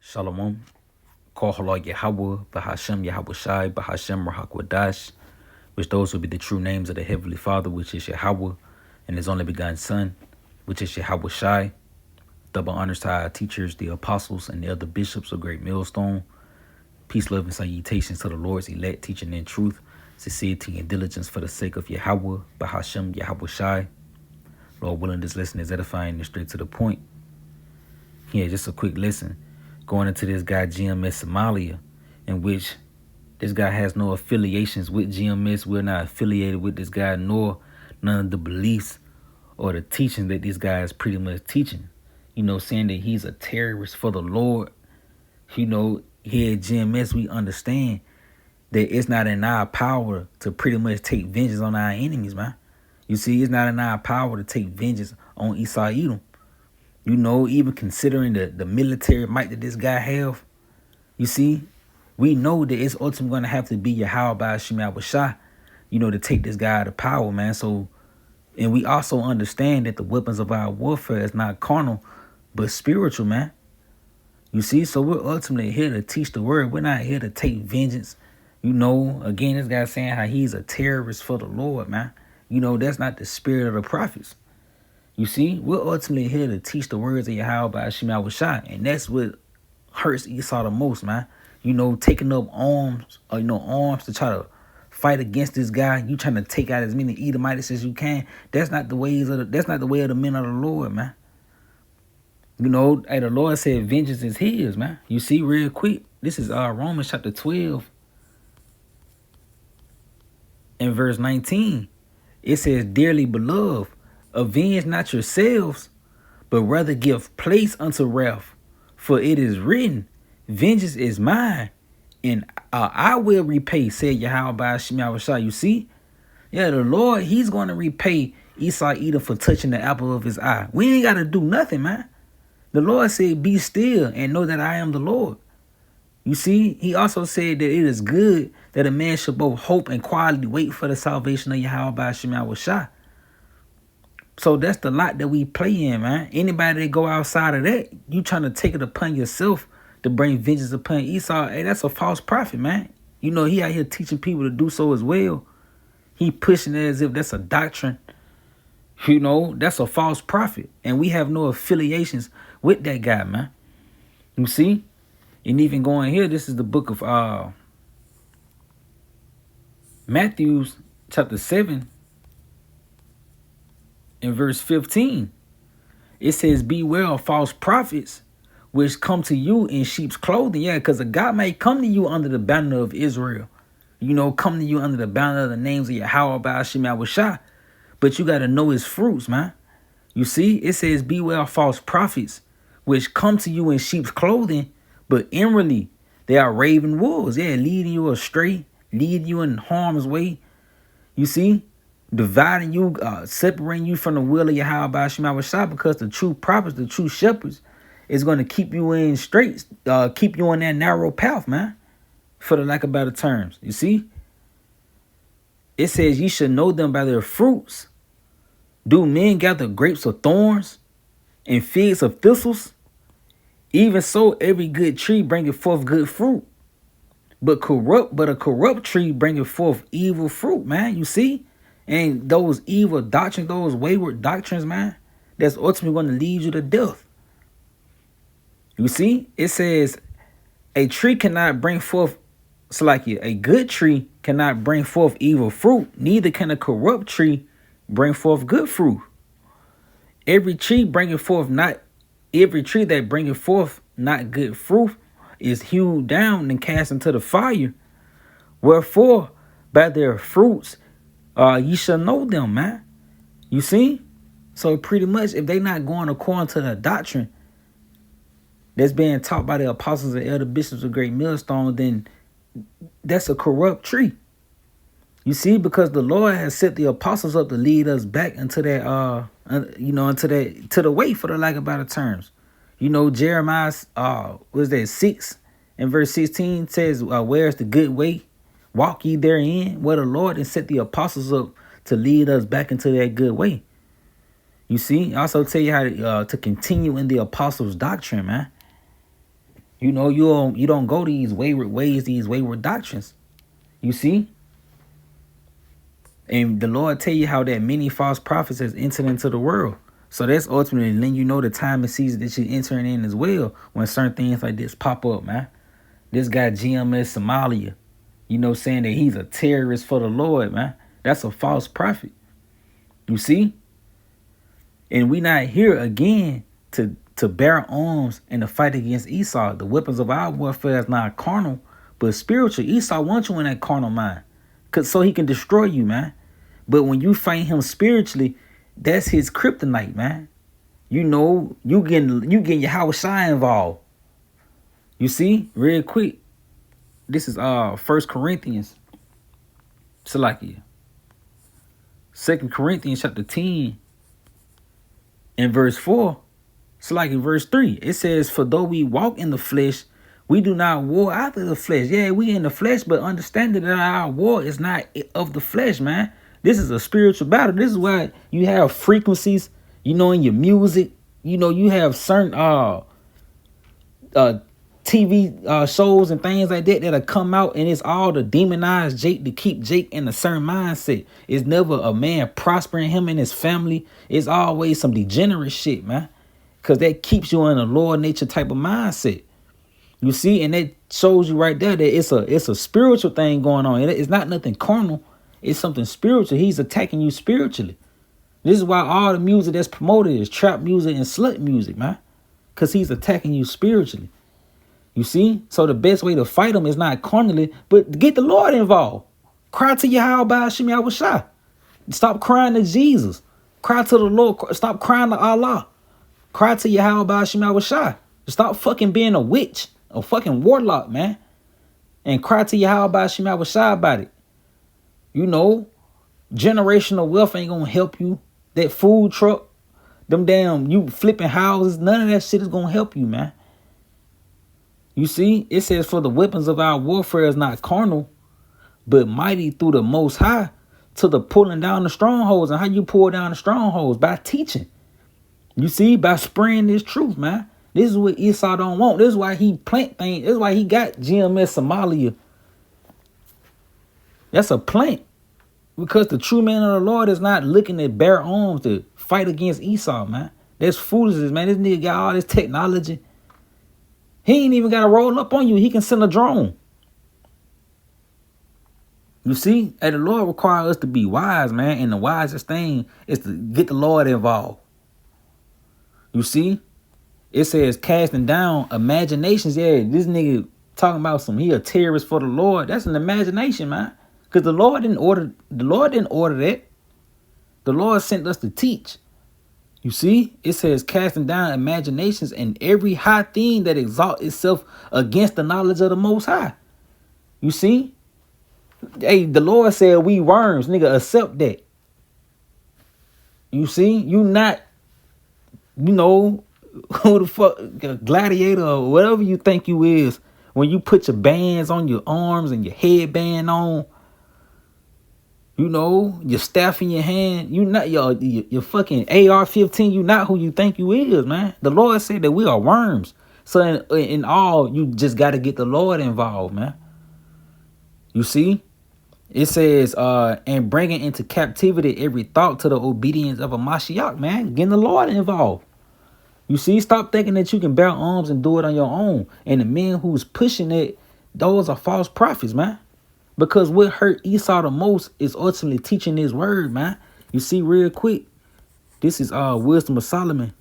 Shalom. Kohala Yahweh, Bahashem Yahweh Shai, Bahashem Rahakwadash, which those will be the true names of the Heavenly Father, which is Yahweh, and His only begotten Son, which is Yahweh Shai. Double honors to our teachers, the apostles, and the other bishops of Great Millstone. Peace, love, and salutations to the Lord's elect, teaching in truth, sincerity, and diligence for the sake of Yahweh, Bahashem Yahweh Shai. Lord willing, this lesson is edifying and straight to the point. Here, just a quick lesson. Going into this guy GMS Somalia, in which this guy has no affiliations with GMS. We're not affiliated with this guy, nor none of the beliefs or the teaching that this guy is pretty much teaching. Saying that he's a terrorist for the Lord. Here at GMS, we understand that it's not in our power to pretty much take vengeance on our enemies, man. You see, it's not in our power to take vengeance on Esau Edom. Even considering the military might that this guy have, you see, we know that it's ultimately going to have to be Yahweh by Shema Shah, to take this guy out of power, man. So, and we also understand that the weapons of our warfare is not carnal, but spiritual, man. You see, so we're ultimately here to teach the word. We're not here to take vengeance. Again, this guy saying how he's a terrorist for the Lord, man. That's not the spirit of the prophets. You see, we're ultimately here to teach the words of Yahweh by Shema Shah, and that's what hurts Esau the most, man. Taking up arms to try to fight against this guy. You trying to take out as many Edomites as you can. That's not the way of the men of the Lord, man. The Lord said vengeance is his, man. You see, real quick, this is Romans chapter 12 and verse 19. It says, "Dearly beloved, avenge not yourselves, but rather give place unto wrath. For it is written, vengeance is mine, and I will repay, said Yahweh by Shema Shah." You see? Yeah, the Lord, he's going to repay Esau Edom for touching the apple of his eye. We ain't got to do nothing, man. The Lord said, be still and know that I am the Lord. You see, he also said that it is good that a man should both hope and quietly wait for the salvation of Yahweh by Shema Shah. So that's the lot that we play in, man. Anybody that go outside of that, you trying to take it upon yourself to bring vengeance upon Esau. Hey, that's a false prophet, man. He out here teaching people to do so as well. He pushing it as if that's a doctrine. That's a false prophet. And we have no affiliations with that guy, man. You see? And even going here, this is the book of Matthew chapter 7 and verse 15. It says, beware of false prophets which come to you in sheep's clothing. Yeah, because a God may come to you under the banner of Israel. Come to you under the banner of the names of Yahweh by Shema Shah. But you got to know his fruits, man. You see, it says, beware of false prophets which come to you in sheep's clothing, but inwardly they are raven wolves. Yeah, leading you astray, leading you in harm's way. You see, dividing you, separating you from the will of Yahweh by Shema Shah, because the true prophets, the true shepherds, is going to keep you in straight, keep you on that narrow path, man, for the lack of better terms. You see, it says, ye should know them by their fruits. Do men gather grapes of thorns and figs of thistles? Even so, every good tree bringeth forth good fruit, but a corrupt tree bringeth forth evil fruit, man. You see? And those evil doctrines, those wayward doctrines, man, that's ultimately going to lead you to death. You see? It says, a tree cannot bring forth, a good tree cannot bring forth evil fruit, neither can a corrupt tree bring forth good fruit. Every tree that bringeth forth not good fruit is hewed down and cast into the fire. Wherefore, by their fruits, ye shall know them, man. You see? So pretty much, if they not going according to the doctrine that's being taught by the apostles and elder bishops of Great Millstone, then that's a corrupt tree. You see, because the Lord has set the apostles up to lead us back into that, to the way, for the lack of better terms. Jeremiah, 6 and verse 16 says, where's the good way? Walk ye therein, where the Lord has set the apostles up to lead us back into that good way. You see, I also tell you how to continue in the apostles' doctrine, man. You don't go these wayward ways, these wayward doctrines. You see? And the Lord tell you how that many false prophets has entered into the world. So that's ultimately letting you know the time and season that you're entering in as well when certain things like this pop up, man. This guy GMS Somalia, saying that he's a terrorist for the Lord, man. That's a false prophet. You see? And we not here again to bear arms and to fight against Esau. The weapons of our warfare is not carnal, but spiritual. Esau wants you in that carnal mind, so he can destroy you, man. But when you fight him spiritually, that's his kryptonite, man. You getting your house shine involved. You see, real quick. This is 1 Corinthians. Salakia. 2 Corinthians chapter 10 and verse 4. Salakia verse 3. It says, for though we walk in the flesh, we do not war after the flesh. Yeah, we in the flesh, but understanding that our war is not of the flesh, man. This is a spiritual battle. This is why you have frequencies, in your music. You have certain TV shows and things like that that'll come out, and it's all to demonize Jake, to keep Jake in a certain mindset. It's never a man prospering him and his family. It's always some degenerate shit, man. Because that keeps you in a lower nature type of mindset. You see, and that shows you right there that it's a spiritual thing going on. It's not nothing carnal. It's something spiritual. He's attacking you spiritually. This is why all the music that's promoted is trap music and slut music, man. Because he's attacking you spiritually. You see? So the best way to fight him is not carnally, but get the Lord involved. Cry to Yahweh Hashem Yahushua. Stop crying to Jesus. Cry to the Lord. Stop crying to Allah. Cry to Yahweh Hashem Yahushua. Stop fucking being a witch, a fucking warlock, man. And cry to Yahweh Hashem Yahushua about it. Generational wealth ain't gonna help you. That food truck, them damn, you flipping houses, none of that shit is gonna help you, man. You see, it says, for the weapons of our warfare is not carnal, but mighty through the Most High to the pulling down the strongholds. And how you pull down the strongholds? By teaching. You see, by spreading this truth, man. This is what Esau don't want. This is why he plant things. This is why he got GMS Somalia. That's a plant. Because the true man of the Lord is not looking at bare arms to fight against Esau, man. That's foolishness, man. This nigga got all this technology. He ain't even got to roll up on you. He can send a drone. You see? And the Lord requires us to be wise, man. And the wisest thing is to get the Lord involved. You see? It says casting down imaginations. Yeah, this nigga talking about he a terrorist for the Lord. That's an imagination, man. Because the Lord didn't order that. The Lord sent us to teach. You see, it says casting down imaginations and every high thing that exalts itself against the knowledge of the Most High. You see? Hey, the Lord said we worms, nigga, accept that. You see? You not, who the fuck, gladiator or whatever you think you is. When you put your bands on your arms and your headband on, your staff in your hand, you not your fucking AR-15, you not who you think you is, man. The Lord said that we are worms. So in all, you just got to get the Lord involved, man. You see? It says, and bringing into captivity every thought to the obedience of a Mashiach, man. Getting the Lord involved. You see? Stop thinking that you can bear arms and do it on your own. And the men who's pushing it, those are false prophets, man. Because what hurt Esau the most is ultimately teaching his word, man. You see, real quick, this is Wisdom of Solomon,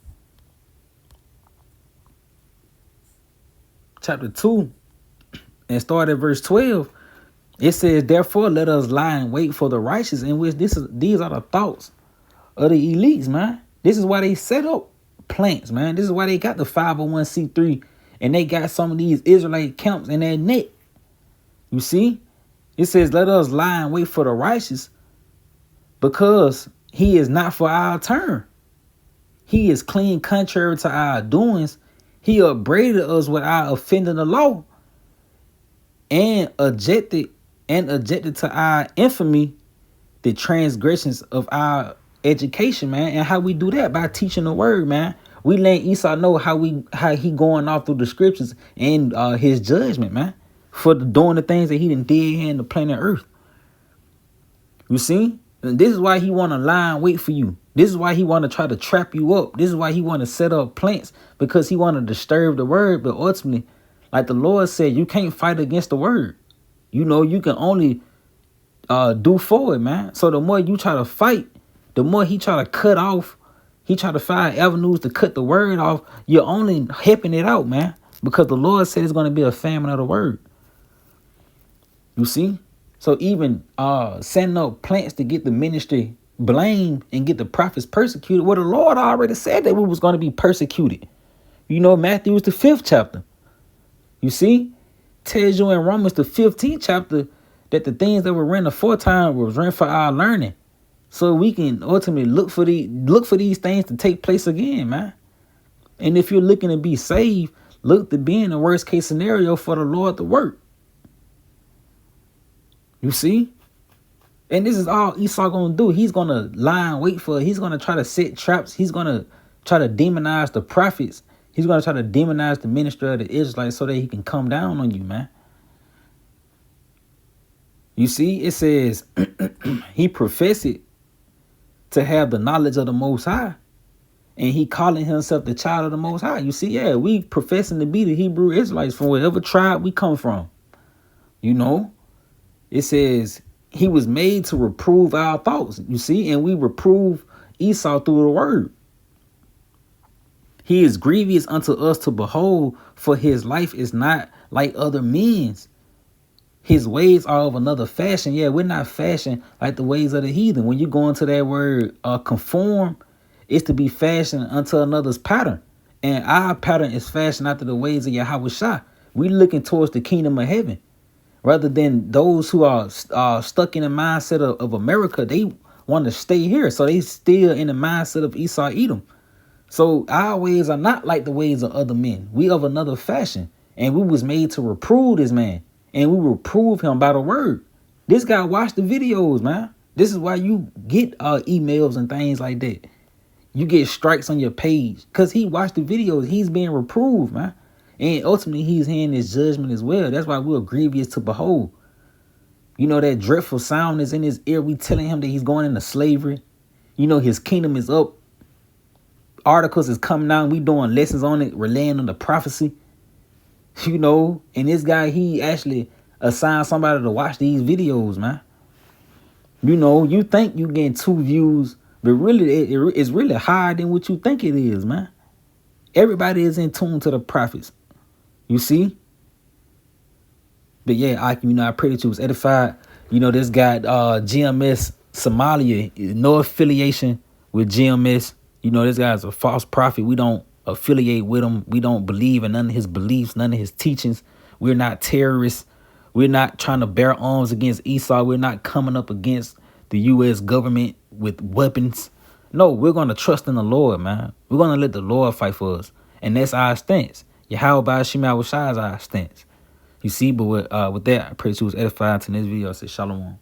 chapter 2, and start at verse 12. It says, therefore, let us lie in wait for the righteous, in which these are the thoughts of the elites, man. This is why they set up plants, man. This is why they got the 501c3, and they got some of these Israelite camps in their neck. You see? It says, let us lie and wait for the righteous, because he is not for our turn. He is clean contrary to our doings. He upbraided us without offending the law, and ejected to our infamy the transgressions of our education, man. And how we do that? By teaching the word, man. We let Esau know how he going off through the scriptures and his judgment, man, for doing the things that he done did here in the planet Earth. You see? And this is why he want to lie and wait for you. This is why he want to try to trap you up. This is why he want to set up plants, because he want to disturb the word. But ultimately, like the Lord said, you can't fight against the word. You know, you can only do forward, man. So the more you try to fight, the more he try to cut off. He try to find avenues to cut the word off. You're only helping it out, man, because the Lord said it's going to be a famine of the word. You see? So even setting up plants to get the ministry blamed and get the prophets persecuted. Well, the Lord already said that we was going to be persecuted. You know, Matthew is the 5th chapter. You see? Tells you in Romans the 15th chapter that the things that were written aforetime was written for our learning. So we can ultimately look for these things to take place again, man. And if you're looking to be saved, look to be in the worst case scenario for the Lord to work. You see? And this is all Esau gonna do. He's gonna lie and wait for it. He's gonna try to set traps. He's gonna try to demonize the prophets. He's gonna try to demonize the ministry of the Israelites so that he can come down on you, man. You see, it says he professed to have the knowledge of the Most High, and he calling himself the child of the Most High. You see, yeah, we professing to be the Hebrew Israelites from whatever tribe we come from. You know, it says he was made to reprove our thoughts. You see, and we reprove Esau through the word. He is grievous unto us to behold, for his life is not like other men's. His ways are of another fashion. Yeah, we're not fashioned like the ways of the heathen. When you go into that word conform, it's to be fashioned unto another's pattern. And our pattern is fashioned after the ways of Yahweh Shah. We looking towards the kingdom of heaven. Rather than those who are stuck in the mindset of America, they want to stay here. So they still in the mindset of Esau Edom. So our ways are not like the ways of other men. We of another fashion. And we was made to reprove this man. And we reprove him by the word. This guy watched the videos, man. This is why you get emails and things like that. You get strikes on your page because he watched the videos. He's being reproved, man. And ultimately, he's hearing his judgment as well. That's why we're grievous to behold. You know, that dreadful sound is in his ear. We telling him that he's going into slavery. You know, his kingdom is up. Articles is coming out. We doing lessons on it, relaying on the prophecy. You know, and this guy, he actually assigned somebody to watch these videos, man. You know, you think you getting 2 views, but really, it's really higher than what you think it is, man. Everybody is in tune to the prophets. You see? But yeah, I pray that you was edified. You know, this guy, GMS Somalia, no affiliation with GMS. You know, this guy's a false prophet. We don't affiliate with him. We don't believe in none of his beliefs, none of his teachings. We're not terrorists. We're not trying to bear arms against Esau. We're not coming up against the U.S. government with weapons. No, we're going to trust in the Lord, man. We're going to let the Lord fight for us. And that's our stance. Yahweh Ba'ashim Yahushua is our stance. You see, but with that, I pray that you was edified to this video. I say shalom.